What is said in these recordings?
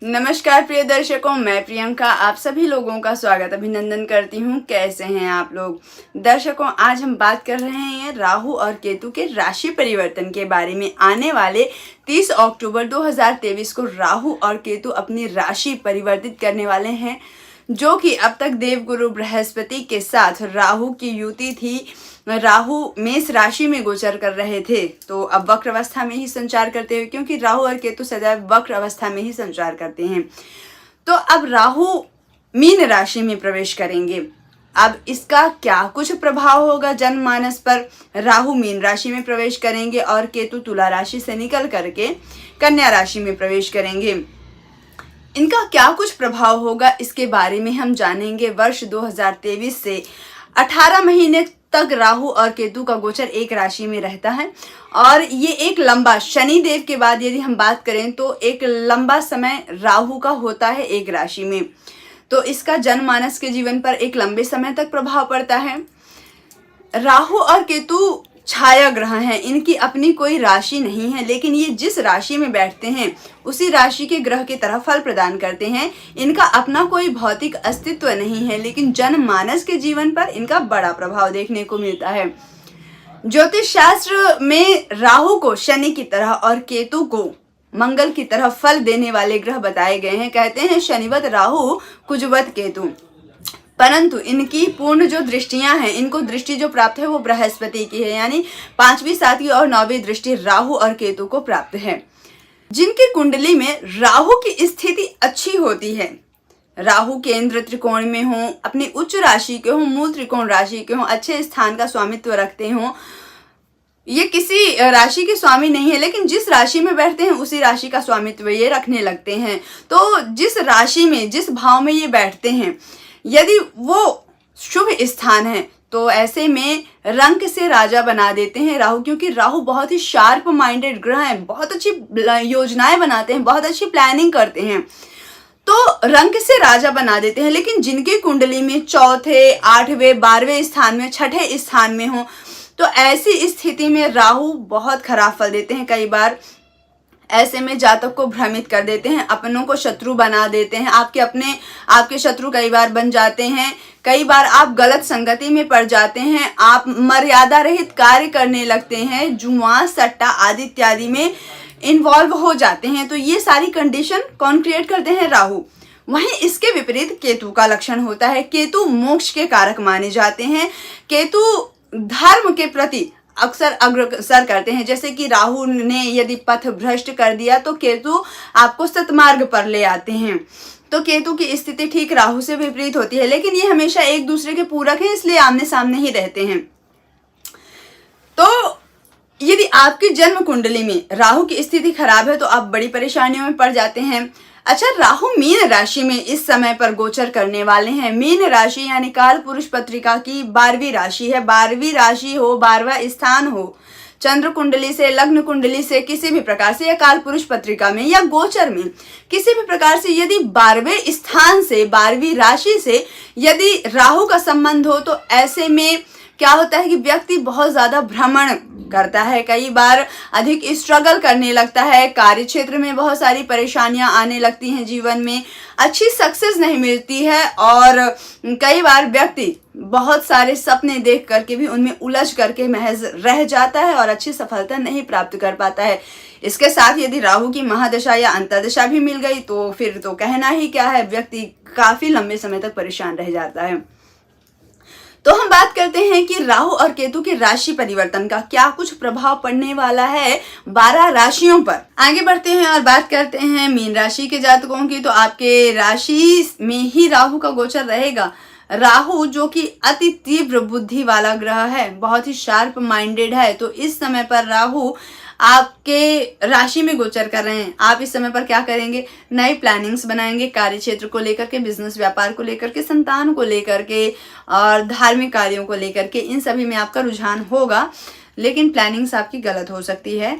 नमस्कार प्रिय दर्शकों, मैं प्रियंका आप सभी लोगों का स्वागत अभिनंदन करती हूँ। कैसे हैं आप लोग? दर्शकों, आज हम बात कर रहे हैं राहु और केतु के राशि परिवर्तन के बारे में। आने वाले 30 अक्टूबर 2023 को राहु और केतु अपनी राशि परिवर्तित करने वाले हैं, जो कि अब तक देवगुरु बृहस्पति के साथ राहु की युति थी। राहु मेष राशि में गोचर कर रहे थे, तो अब वक्र अवस्था में ही संचार करते हुए, क्योंकि राहु और केतु सदैव वक्र अवस्था में ही संचार करते हैं, तो अब राहु मीन राशि में प्रवेश करेंगे। अब इसका क्या कुछ प्रभाव होगा जनमानस पर? राहु मीन राशि में प्रवेश करेंगे और केतु तुला राशि से निकल करके कन्या राशि में प्रवेश करेंगे। इनका क्या कुछ प्रभाव होगा, इसके बारे में हम जानेंगे। वर्ष 2023 से 18 महीने तक राहु और केतु का गोचर एक राशि में रहता है, और ये एक लंबा, शनि देव के बाद यदि हम बात करें तो एक लंबा समय राहु का होता है एक राशि में, तो इसका जनमानस के जीवन पर एक लंबे समय तक प्रभाव पड़ता है। राहु और केतु छाया ग्रह हैं, इनकी अपनी कोई राशि नहीं है, लेकिन ये जिस राशि में बैठते हैं उसी राशि के ग्रह की तरह फल प्रदान करते हैं। इनका अपना कोई भौतिक अस्तित्व नहीं है, लेकिन जनमानस के जीवन पर इनका बड़ा प्रभाव देखने को मिलता है। ज्योतिष शास्त्र में राहु को शनि की तरह और केतु को मंगल की तरह फल देने वाले ग्रह बताए गए हैं। कहते हैं शनिवत राहु कुजवत केतु, परंतु इनकी पूर्ण जो दृष्टियां हैं, इनको दृष्टि जो प्राप्त है वो बृहस्पति की है, यानी 5वीं 7वीं और 9वीं दृष्टि राहु और केतु को प्राप्त है। जिनकी कुंडली में राहु की स्थिति अच्छी होती है, राहु केंद्र त्रिकोण में हो, अपनी उच्च राशि के हो, मूल त्रिकोण राशि के हो, अच्छे स्थान का स्वामित्व रखते हो, ये किसी राशि के स्वामी नहीं है, लेकिन जिस राशि में बैठते हैं उसी राशि का स्वामित्व ये रखने लगते हैं। तो जिस राशि में, जिस भाव में ये बैठते हैं, यदि वो शुभ स्थान है तो ऐसे में रंक से राजा बना देते हैं राहु, क्योंकि राहु बहुत ही शार्प माइंडेड ग्रह है, बहुत अच्छी योजनाएं बनाते हैं, बहुत अच्छी प्लानिंग करते हैं, तो रंक से राजा बना देते हैं। लेकिन जिनकी कुंडली में चौथे, 8वें, 12वें स्थान में, 6ठे स्थान में हो, तो ऐसी स्थिति में राहु बहुत खराब फल देते हैं। कई बार ऐसे में जातक को भ्रमित कर देते हैं, अपनों को शत्रु बना देते हैं, आपके शत्रु कई बार बन जाते हैं। कई बार आप गलत संगति में पड़ जाते हैं, आप मर्यादा रहित कार्य करने लगते हैं, जुआ, सट्टा आदि इत्यादि में इन्वॉल्व हो जाते हैं। तो ये सारी कंडीशन कौन क्रिएट करते हैं? राहु। वहीं इसके विपरीत केतु का लक्षण होता है। केतु मोक्ष के कारक माने जाते हैं। केतु धर्म के प्रति अक्सर अग्रसर करते हैं। जैसे कि राहु ने यदि पथ भ्रष्ट कर दिया तो केतु आपको सतमार्ग पर ले आते हैं। तो केतु की स्थिति ठीक राहु से विपरीत होती है, लेकिन ये हमेशा एक दूसरे के पूरक हैं, इसलिए आमने सामने ही रहते हैं। तो यदि आपकी जन्म कुंडली में राहु की स्थिति खराब है तो आप बड़ी परेशानियों में पड़ जाते हैं। अच्छा, राहु मीन राशि में इस समय पर गोचर करने वाले हैं। मीन राशि यानी काल पुरुष पत्रिका की 12वीं राशि है। 12वीं राशि हो, 12वां स्थान हो, चंद्र कुंडली से, लग्न कुंडली से, किसी भी प्रकार से, या काल पुरुष पत्रिका में या गोचर में किसी भी प्रकार से यदि 12वें स्थान से, 12वीं राशि से यदि राहु का संबंध हो, तो ऐसे में क्या होता है कि व्यक्ति बहुत ज्यादा भ्रमण करता है, कई बार अधिक स्ट्रगल करने लगता है, कार्य क्षेत्र में बहुत सारी परेशानियां आने लगती हैं, जीवन में अच्छी सक्सेस नहीं मिलती है, और कई बार व्यक्ति बहुत सारे सपने देख करके भी उनमें उलझ करके महज रह जाता है और अच्छी सफलता नहीं प्राप्त कर पाता है। इसके साथ यदि राहु की महादशा या अंतर्दशा भी मिल गई तो फिर तो कहना ही क्या है, व्यक्ति काफी लंबे समय तक परेशान रह जाता है। तो हम बात करते हैं कि राहु और केतु के राशि परिवर्तन का क्या कुछ प्रभाव पड़ने वाला है 12 राशियों पर। आगे बढ़ते हैं और बात करते हैं मीन राशि के जातकों की। तो आपके राशि में ही राहु का गोचर रहेगा। राहु जो कि अति तीव्र बुद्धि वाला ग्रह है, बहुत ही शार्प माइंडेड है, तो इस समय पर राहु आपके राशि में गोचर कर रहे हैं। आप इस समय पर क्या करेंगे? नई प्लानिंग्स बनाएंगे, कार्य क्षेत्र को लेकर के, बिजनेस व्यापार को लेकर के, संतान को लेकर के और धार्मिक कार्यों को लेकर के, इन सभी में आपका रुझान होगा। लेकिन प्लानिंग्स आपकी गलत हो सकती है।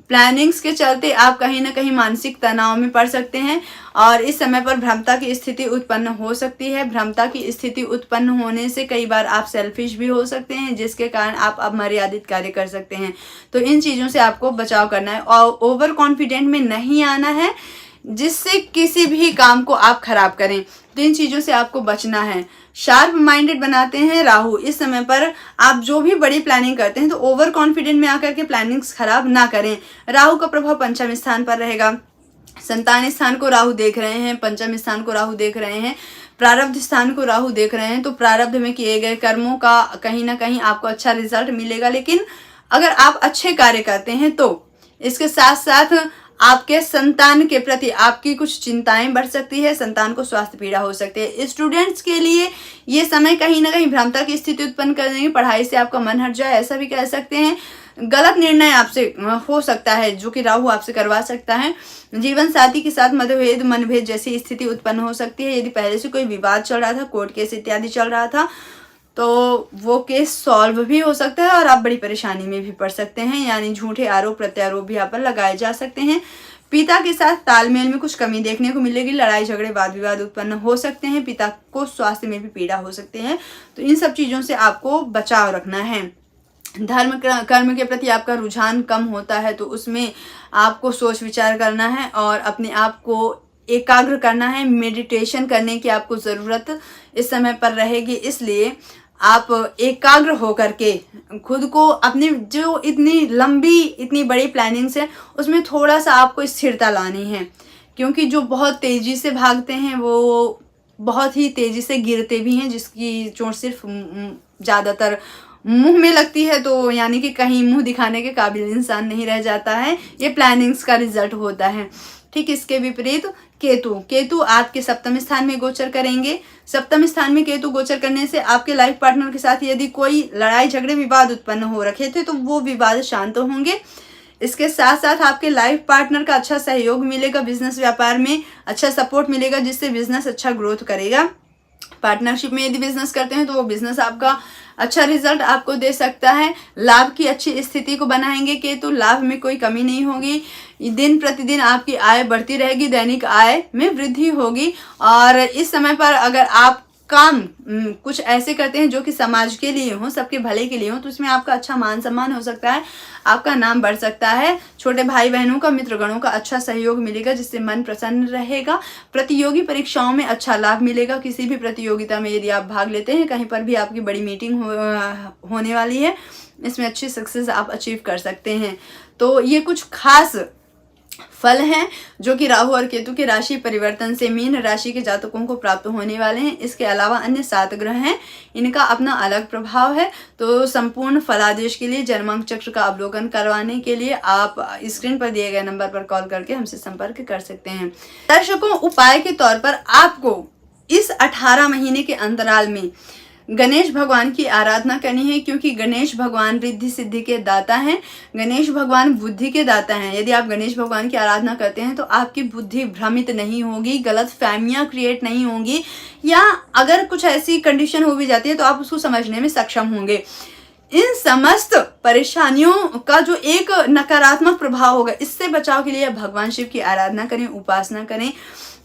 प्लानिंग्स के चलते आप कहीं ना कहीं मानसिक तनाव में पड़ सकते हैं और इस समय पर भ्रमता की स्थिति उत्पन्न हो सकती है। भ्रमता की स्थिति उत्पन्न होने से कई बार आप सेल्फिश भी हो सकते हैं, जिसके कारण आप अमर्यादित कार्य कर सकते हैं। तो इन चीज़ों से आपको बचाव करना है और ओवर कॉन्फिडेंट में नहीं आना है। जिससे किसी भी काम को आप खराब करें। तो इन चीज़ों से आपको बचना है। शार्प माइंडेड बनाते हैं राहु। इस समय पर आप जो भी बड़ी प्लानिंग करते हैं तो ओवर कॉन्फिडेंट में आकर के प्लानिंग्स खराब ना करें। राहु का प्रभाव पंचम स्थान पर रहेगा। संतान स्थान को राहु देख रहे हैं, पंचम स्थान को राहु देख रहे हैं, प्रारब्ध स्थान को राहु देख रहे हैं। तो प्रारब्ध में किए गए कर्मों का कहीं ना कहीं आपको अच्छा रिजल्ट मिलेगा। लेकिन अगर आप अच्छे कार्य करते हैं तो इसके साथ साथ आपके संतान के प्रति आपकी कुछ चिंताएं बढ़ सकती है। संतान को स्वास्थ्य पीड़ा हो सकती है। स्टूडेंट्स के लिए ये समय कहीं ना कहीं भ्रमता की स्थिति उत्पन्न कर देंगे। पढ़ाई से आपका मन हट जाए, ऐसा भी कह सकते हैं। गलत निर्णय आपसे हो सकता है जो कि राहु आपसे करवा सकता है। जीवन साथी के साथ मतभेद मनभेद जैसी स्थिति उत्पन्न हो सकती है। यदि पहले से कोई विवाद चल रहा था, कोर्ट केस इत्यादि चल रहा था, तो वो केस सॉल्व भी हो सकता है और आप बड़ी परेशानी में भी पड़ सकते हैं। यानी झूठे आरोप प्रत्यारोप भी आप पर लगाए जा सकते हैं। पिता के साथ तालमेल में कुछ कमी देखने को मिलेगी। लड़ाई झगड़े वाद विवाद उत्पन्न हो सकते हैं। पिता को स्वास्थ्य में भी पीड़ा हो सकती है। तो इन सब चीज़ों से आपको बचाव रखना है। धर्म कर्म के प्रति आपका रुझान कम होता है, तो उसमें आपको सोच विचार करना है और अपने आप को एकाग्र करना है। मेडिटेशन करने की आपको ज़रूरत इस समय पर रहेगी। इसलिए आप एकाग्र होकर के खुद को अपनी जो इतनी लंबी इतनी बड़ी प्लानिंग्स है उसमें थोड़ा सा आपको स्थिरता लानी है। क्योंकि जो बहुत तेज़ी से भागते हैं वो बहुत ही तेज़ी से गिरते भी हैं, जिसकी चोट सिर्फ ज़्यादातर मुंह में लगती है। तो यानी कि कहीं मुंह दिखाने के काबिल इंसान नहीं रह जाता है। ये प्लानिंग्स का रिजल्ट होता है। ठीक इसके विपरीत केतु आपके सप्तम स्थान में गोचर करेंगे। सप्तम स्थान में केतु गोचर करने से आपके लाइफ पार्टनर के साथ यदि कोई लड़ाई झगड़े विवाद उत्पन्न हो रखे थे तो वो विवाद शांत होंगे। इसके साथ साथ आपके लाइफ पार्टनर का अच्छा सहयोग मिलेगा। बिजनेस व्यापार में अच्छा सपोर्ट मिलेगा, जिससे बिजनेस अच्छा ग्रोथ करेगा। पार्टनरशिप में यदि बिजनेस करते हैं तो वो बिजनेस आपका अच्छा रिजल्ट आपको दे सकता है। लाभ की अच्छी स्थिति को बनाएंगे केतु। लाभ में कोई कमी नहीं होगी। दिन प्रतिदिन आपकी आय बढ़ती रहेगी। दैनिक आय में वृद्धि होगी। और इस समय पर अगर आप काम कुछ ऐसे करते हैं जो कि समाज के लिए हो, सबके भले के लिए हो, तो उसमें आपका अच्छा मान सम्मान हो सकता है। आपका नाम बढ़ सकता है। छोटे भाई बहनों का, मित्रगणों का अच्छा सहयोग मिलेगा, जिससे मन प्रसन्न रहेगा। प्रतियोगी परीक्षाओं में अच्छा लाभ मिलेगा। किसी भी प्रतियोगिता में यदि आप भाग लेते हैं, कहीं पर भी आपकी बड़ी मीटिंग होने वाली है, इसमें अच्छी सक्सेस आप अचीव कर सकते हैं। तो ये कुछ खास फल हैं जो कि राहु और केतु के राशि परिवर्तन से मीन राशि के जातकों को प्राप्त होने वाले हैं। इसके अलावा अन्य 7 ग्रह हैं, इनका अपना अलग प्रभाव है। तो संपूर्ण फलादेश के लिए जन्मांक चक्र का अवलोकन करवाने के लिए आप स्क्रीन पर दिए गए नंबर पर कॉल करके हमसे संपर्क कर सकते हैं। दर्शकों, उपाय के तौर पर आपको इस 18 महीने के अंतराल में गणेश भगवान की आराधना करनी है, क्योंकि गणेश भगवान रिद्धि सिद्धि के दाता हैं। गणेश भगवान बुद्धि के दाता हैं। यदि आप गणेश भगवान की आराधना करते हैं तो आपकी बुद्धि भ्रमित नहीं होगी, गलत फहमियाँ क्रिएट नहीं होंगी, या अगर कुछ ऐसी कंडीशन हो भी जाती है तो आप उसको समझने में सक्षम होंगे। इन समस्त परेशानियों का जो एक नकारात्मक प्रभाव होगा, इससे बचाव के लिए भगवान शिव की आराधना करें, उपासना करें।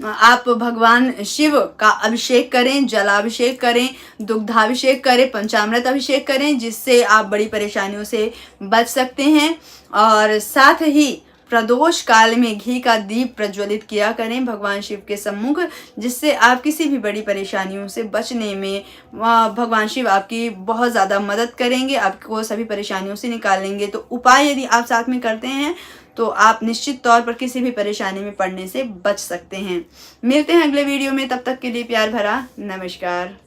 आप भगवान शिव का अभिषेक करें, जलाभिषेक करें, दुग्धाभिषेक करें, पंचामृत अभिषेक करें, जिससे आप बड़ी परेशानियों से बच सकते हैं। और साथ ही प्रदोष काल में घी का दीप प्रज्वलित किया करें भगवान शिव के सम्मुख, जिससे आप किसी भी बड़ी परेशानियों से बचने में भगवान शिव आपकी बहुत ज़्यादा मदद करेंगे, आपको सभी परेशानियों से निकालेंगे। तो उपाय यदि आप साथ में करते हैं तो आप निश्चित तौर पर किसी भी परेशानी में पड़ने से बच सकते हैं। मिलते हैं अगले वीडियो में, तब तक के लिए प्यार भरा नमस्कार।